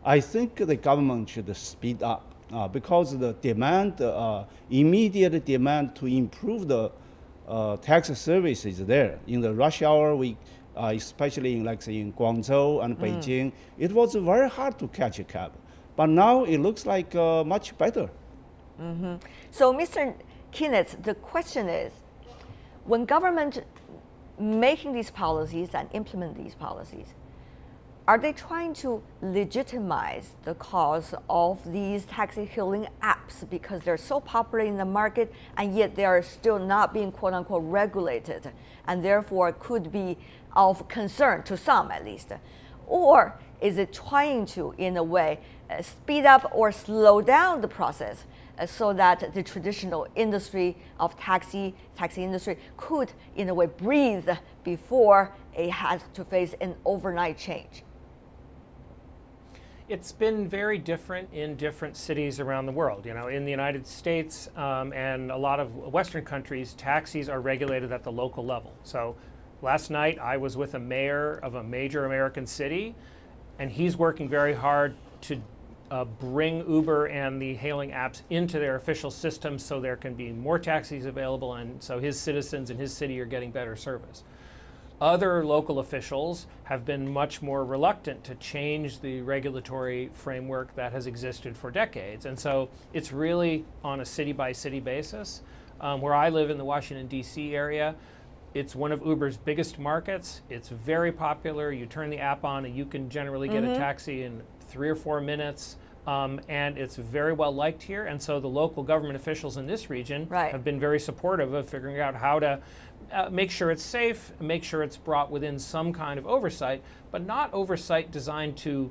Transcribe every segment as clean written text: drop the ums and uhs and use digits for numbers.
I think the government should speed up because the demand, immediate demand to improve the taxi service is there. In the rush hour, especially in, like say, in Guangzhou and Beijing, it was very hard to catch a cab. But now it looks like much better. So, Mr. Kinnett, the question is, when government making these policies and implement these policies, are they trying to legitimize the cause of these taxi hailing apps because they're so popular in the market and yet they are still not being quote unquote regulated and therefore could be of concern to some at least? Or is it trying to, in a way, speed up or slow down the process so that the traditional industry of taxi industry could, in a way, breathe before it has to face an overnight change? It's been very different in different cities around the world. You know, in the United States and a lot of Western countries, taxis are regulated at the local level. So last night I was with a mayor of a major American city, and he's working very hard to bring Uber and the hailing apps into their official system so there can be more taxis available, and so his citizens in his city are getting better service. Other local officials have been much more reluctant to change the regulatory framework that has existed for decades. And so it's really on a city-by-city basis. Where I live in the Washington, D.C. area, it's one of Uber's biggest markets. It's very popular. You turn the app on and you can generally get a taxi in 3 or 4 minutes. And it's very well liked here. And so the local government officials in this region have been very supportive of figuring out how to make sure it's safe, make sure it's brought within some kind of oversight, but not oversight designed to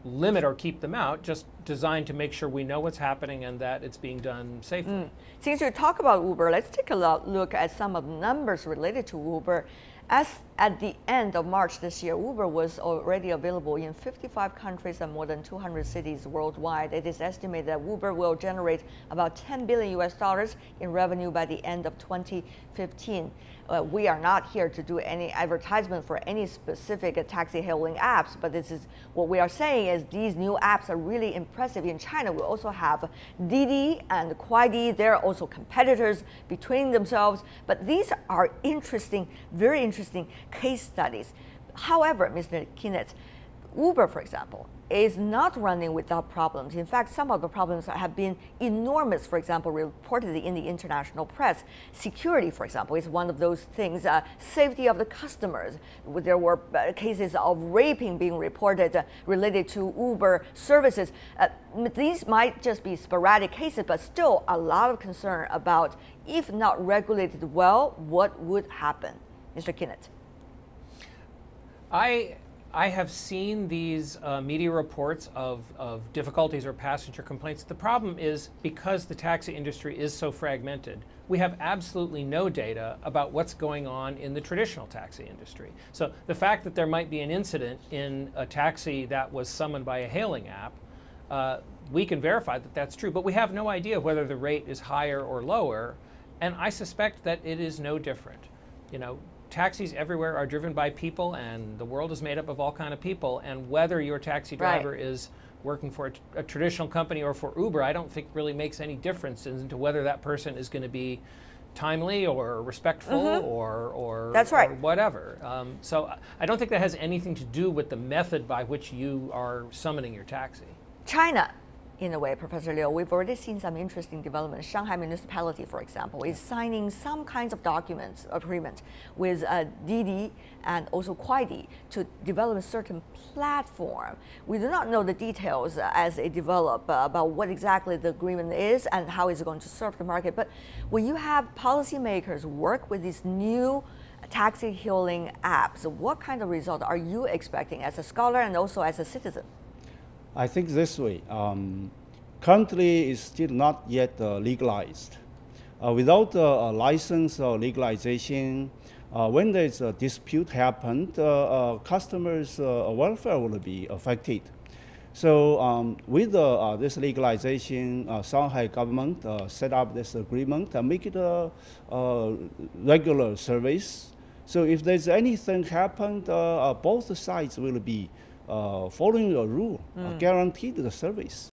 limit or keep them out, just designed to make sure we know what's happening and that it's being done safely. Since you talk about Uber, let's take a look at some of the numbers related to Uber. As at the end of March this year, Uber was already available in 55 countries and more than 200 cities worldwide. It is estimated that Uber will generate about $10 billion in revenue by the end of 2015. We are not here to do any advertisement for any specific taxi hailing apps, but this is what we are saying is these new apps are really impressive. In China, we also have Didi and Kuaidi. They're also competitors between themselves, but these are interesting, very interesting case studies. However, Mr. Kinnett, Uber, for example, is not running without problems. In fact, some of the problems have been enormous, for example, reported in the international press. Security, for example, is one of those things. Safety of the customers. There were cases of raping being reported related to Uber services. These might just be sporadic cases, but still a lot of concern about, if not regulated well, what would happen. Mr. Kinnett. I have seen these media reports of difficulties or passenger complaints. The problem is because the taxi industry is so fragmented, we have absolutely no data about what's going on in the traditional taxi industry. So the fact that there might be an incident in a taxi that was summoned by a hailing app, we can verify that that's true, but we have no idea whether the rate is higher or lower, and I suspect that it is no different. You know, taxis everywhere are driven by people, and the world is made up of all kinds of people, and whether your taxi driver is working for a traditional company or for Uber, I don't think really makes any difference into whether that person is going to be timely or respectful or whatever. So I don't think that has anything to do with the method by which you are summoning your taxi. China, in a way, Professor Liu, we've already seen some interesting developments. Shanghai municipality, for example, is signing some kinds of agreement with Didi and also Kuaidi to develop a certain platform. We do not know the details as they develop about what exactly the agreement is and how it's going to serve the market. But when you have policymakers work with these new taxi hailing apps, what kind of result are you expecting as a scholar and also as a citizen? I think this way. Currently, it's still not yet legalized. Without a license or legalization, when there's a dispute happened, customers' welfare will be affected. So with this legalization, Shanghai government set up this agreement and make it a regular service. So if there's anything happened, both sides will be following a rule, guaranteed the service.